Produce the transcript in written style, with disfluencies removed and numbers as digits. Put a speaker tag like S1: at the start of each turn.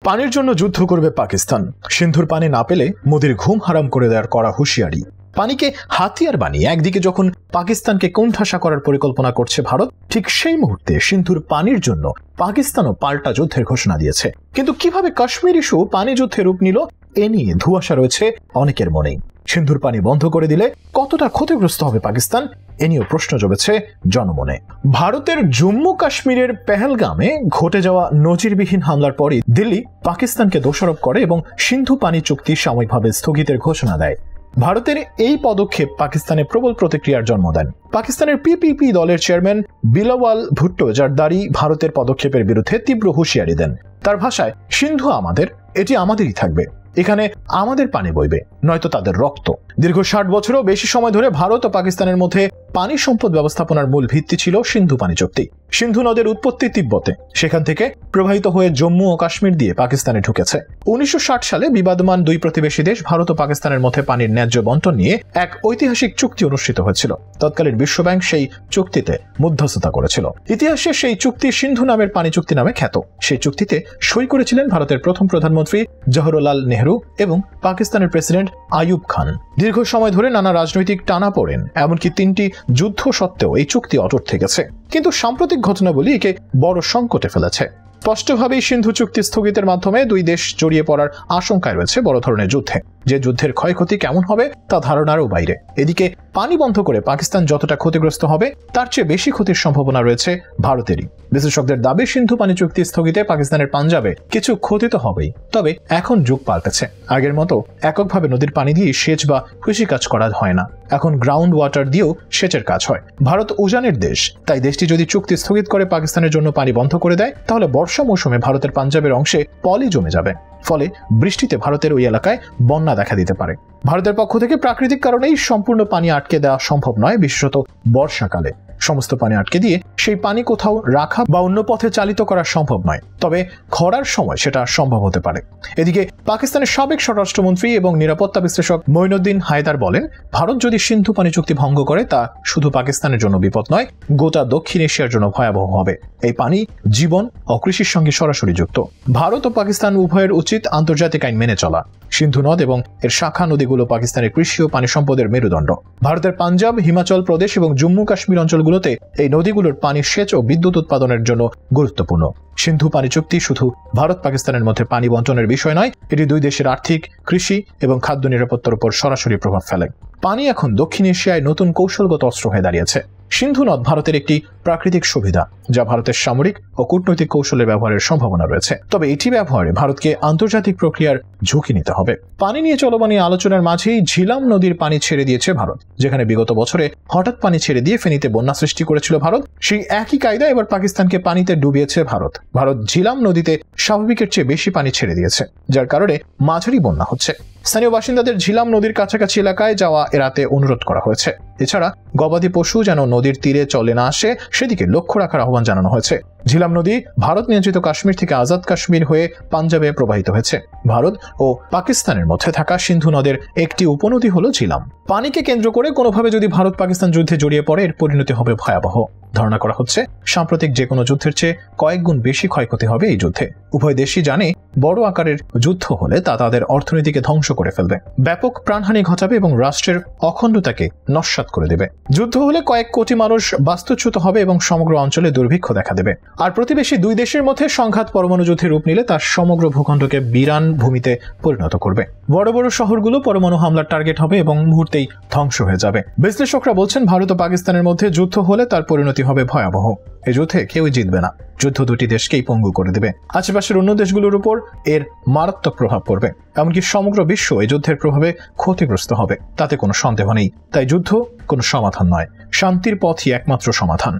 S1: পানির জন্য যুদ্ধ করবে পাকিস্তান। সিন্ধুর পানি না পেলে মোদির ঘুম হারাম করে দেওয়ার কড়া হুঁশিয়ারি। পানিকে হাতিয়ার বানিয়ে একদিকে যখন পাকিস্তানকে কোণঠাসা করার পরিকল্পনা করছে ভারত, ঠিক সেই মুহূর্তে সিন্ধুর পানির জন্য পাকিস্তানও পাল্টা যুদ্ধের ঘোষণা দিয়েছে। কিন্তু কিভাবে কাশ্মীর ইস্যু পানি যুদ্ধে রূপ নিল, এ নিয়ে ধোঁয়াশা রয়েছে অনেকের মনেই। সিন্ধুর পানি বন্ধ করে দিলে কতটা ক্ষতিগ্রস্ত হবে পাকিস্তান, এ নিয়েও প্রশ্ন জমেছে জনমনে। ভারতের জম্মু কাশ্মীরের পেহেলগামে ঘটে যাওয়া নজিরবিহীন হামলার পরই দিল্লি পাকিস্তানকে দোষারোপ করে এবং সিন্ধু পানি চুক্তি সাময়িকভাবে স্থগিতের ঘোষণা দেয়। ভারতের এই পদক্ষেপ পাকিস্তানে প্রবল প্রতিক্রিয়ার জন্ম দেন। পাকিস্তানের পিপিপি দলের চেয়ারম্যান বিলাওয়াল ভুট্টো জারদারি ভারতের পদক্ষেপের বিরুদ্ধে তীব্র হুঁশিয়ারি দেন। তার ভাষায়, সিন্ধু আমাদের, এটি আমাদেরই থাকবে, এখানে আমাদের পানি বইবে, নয়তো তাদের রক্ত। দীর্ঘ 60 বছরও বেশি সময় ধরে ভারত ও পাকিস্তানের মধ্যে পানি সম্পদ ব্যবস্থাপনার মূল ভিত্তি ছিল সিন্ধু পানি চুক্তি। সিন্ধু নদের উৎপত্তি তিব্বতে, সেখান থেকে প্রবাহিত হয়ে জম্মু ও কাশ্মীর দিয়ে পাকিস্তানে ঢুকেছে। 1960 সালে বিবাদমান দুই প্রতিবেশী দেশ ভারত ও পাকিস্তানের মধ্যে পানির ন্যায্য বন্টন নিয়ে এক ঐতিহাসিক চুক্তি অনুষ্ঠিত হয়েছিল। তৎকালীন বিশ্বব্যাংক সেই চুক্তিতে মধ্যস্থতা করেছিল। ইতিহাসে সেই চুক্তি সিন্ধু নামের পানি চুক্তি নামে খ্যাত। সেই চুক্তিতে সই করেছিলেন ভারতের প্রথম প্রধানমন্ত্রী জওহরলাল নেহরু এবং পাকিস্তানের প্রেসিডেন্ট আইয়ুব খান। দীর্ঘ সময় ধরে নানা রাজনৈতিক টানাপোড়েন, এমনকি 3টি যুদ্ধ সত্ত্বেও এই চুক্তি অটুট থেকেছে। কিন্তু সাম্প্রতিক ঘটনাবলী একে বড় সংকটে ফেলেছে। স্পষ্টভাবেই সিন্ধু চুক্তি স্থগিতের মাধ্যমে দুই দেশ জড়িয়ে পড়ার আশঙ্কায় রয়েছে বড় ধরনের যুদ্ধে। যে যুদ্ধের ক্ষয়ক্ষতি কেমন হবে তা ধারণারও বাইরে। এদিকে পানি বন্ধ করে পাকিস্তান যতটা ক্ষতিগ্রস্ত হবে, তার চেয়ে বেশি ক্ষতির সম্ভাবনা রয়েছে ভারতেরই। বিশেষজ্ঞদের দাবি, সিন্ধু পানি চুক্তি স্থগিতে পাকিস্তানের পাঞ্জাবে কিছু ক্ষতি তো হবেই, তবে এখন যুগ পাল্টেছে। আগের মতো এককভাবে নদীর পানি দিয়ে সেচ বা কৃষিকাজ করা হয় না, এখন গ্রাউন্ড ওয়াটার দিয়েও সেচের কাজ হয়। ভারত উজানের দেশ, তাই দেশটি যদি চুক্তি স্থগিত করে পাকিস্তানের জন্য পানি বন্ধ করে দেয়, তাহলে বর্ষা মৌসুমে ভারতের পাঞ্জাবের অংশে পলি জমে যাবে। ফলে বৃষ্টিতে ভারতের ওই এলাকায় বন্যা দেখা দিতে পারে। ভারতের পক্ষ থেকে প্রাকৃতিক কারণেই সম্পূর্ণ পানি আটকে দেওয়া সম্ভব নয়, বিশেষত বর্ষাকালে। সমস্ত পানি আটকে দিয়ে সেই পানি কোথাও রাখা বা অন্য পথে চালিত করা সম্ভব নয়, তবে খরার সময় সেটা সম্ভব হতে পারে। এদিকে পাকিস্তানের সাবেক স্বরাষ্ট্রমন্ত্রী এবং নিরাপত্তা বিশ্লেষক মঈনুদ্দিন হায়দার বলেন, ভারত যদি সিন্ধু পানি চুক্তি ভঙ্গ করে, তা শুধু পাকিস্তানের জন্য বিপদ নয়, গোটা দক্ষিণ এশিয়ার জন্য ভয়াবহ হবে। এই পানি জীবন ও কৃষির সঙ্গে সরাসরি যুক্ত। ভারত ও পাকিস্তান উভয়ের উচিত আন্তর্জাতিক আইন মেনে চলা। সিন্ধু নদ এবং এর শাখা নদীগুলো পাকিস্তানের কৃষি ও পানি সম্পদের মেরুদণ্ড। ভারতের পাঞ্জাব, হিমাচল প্রদেশ এবং জম্মু কাশ্মীর অঞ্চলগুলোতে এই নদীগুলোর পানি সেচ ও বিদ্যুৎ উৎপাদনের জন্য গুরুত্বপূর্ণ। সিন্ধু পানি চুক্তি শুধু ভারত পাকিস্তানের মধ্যে পানি বন্টনের বিষয় নয়, এটি দুই দেশের আর্থিক, কৃষি এবং খাদ্য নিরাপত্তার উপর সরাসরি প্রভাব ফেলে। পানি এখন দক্ষিণ এশিয়ায় নতুন কৌশলগত অস্ত্র হয়ে দাঁড়িয়েছে। সিন্ধু নদ ভারতের একটি প্রাকৃতিক সুবিধা, যা ভারতের সামরিক ও কূটনৈতিক কৌশলের ব্যবহারের সম্ভাবনা রয়েছে। তবে এটি ব্যবহারে ভারতকে আন্তর্জাতিক প্রক্রিয়ার ঝুঁকি নিতে হবে। পানি নিয়ে চলমান আলোচনার মাঝেই ঝিলাম নদীর পানি ছেড়ে দিয়েছে ভারত, যেখানে বিগত বছরে হঠাৎ পানি ছেড়ে দিয়ে ফেনীতে বন্যা সৃষ্টি করেছিল ভারত। সেই একই কায়দা এবার পাকিস্তানকে পানিতে ডুবিয়েছে ভারত। ভারত ঝিলাম নদীতে স্বাভাবিকের চেয়ে বেশি পানি ছেড়ে দিয়েছে, যার কারণে মাঝারি বন্যা হচ্ছে। স্থানীয় বাসিন্দাদের ঝিলাম নদীর কাছাকাছি এলাকায় যাওয়া এড়াতে অনুরোধ করা হয়েছে। এছাড়া গবাদি পশু যেন নদীর তীরে চলে না আসে, সেদিকে লক্ষ্য রাখার আহ্বান জানানো হয়েছে। ঝিলাম নদী ভারত নিয়ন্ত্রিত কাশ্মীর থেকে আজাদ কাশ্মীর হয়ে পাঞ্জাবে প্রবাহিত হয়েছে। ভারত ও পাকিস্তানের মধ্যে থাকা সিন্ধু নদের একটি উপনদী হলো ঝিলাম। পানিকে কেন্দ্র করে কোনোভাবে যদি ভারত পাকিস্তান যুদ্ধে জড়িয়ে পড়ে, এর পরিণতি হবে ভয়াবহ। ধারণা করা হচ্ছে সাম্প্রতিক যে কোনো যুদ্ধের চেয়ে কয়েক গুণ বেশি ক্ষয়ক্ষতি হবে এই যুদ্ধে। উভয় দেশই জানে, বড় আকারের যুদ্ধ হলে তা তাদের অর্থনীতিকে ধ্বংস করে ফেলবে, ব্যাপক প্রাণহানি ঘটাবে এবং রাষ্ট্রের অখণ্ডতাকে নস্যাৎ করে দেবে। যুদ্ধ হলে কয়েক কোটি মানুষ বাস্তুচ্যুত হবে এবং সমগ্র অঞ্চলে দুর্ভিক্ষ দেখা দেবে। আর প্রতিবেশী দুই দেশের মধ্যে সংঘাত পরমাণু যুদ্ধে রূপ নিলে তার সমগ্র ভূখণ্ডকে বিরান ভূমিতে পরিণত করবে। বড় বড় শহরগুলো পরমাণু হামলার টার্গেট হবে এবং মুহূর্তেই ধ্বংস হয়ে যাবে। বিশ্লেষকরা বলছেন, ভারত ও পাকিস্তানের মধ্যে যুদ্ধ হলে তার পরিণতি হবে ভয়াবহ। এই যুদ্ধে কেউই জিতবে না। যুদ্ধ দুটি দেশকেই পঙ্গু করে দেবে। আশেপাশের অন্য দেশগুলোর উপর এর মারাত্মক প্রভাব পড়বে। এমনকি সমগ্র বিশ্ব এই যুদ্ধের প্রভাবে ক্ষতিগ্রস্ত হবে, তাতে কোনো সন্দেহ নেই। তাই যুদ্ধ কোনো সমাধান নয়, শান্তির পথই একমাত্র সমাধান।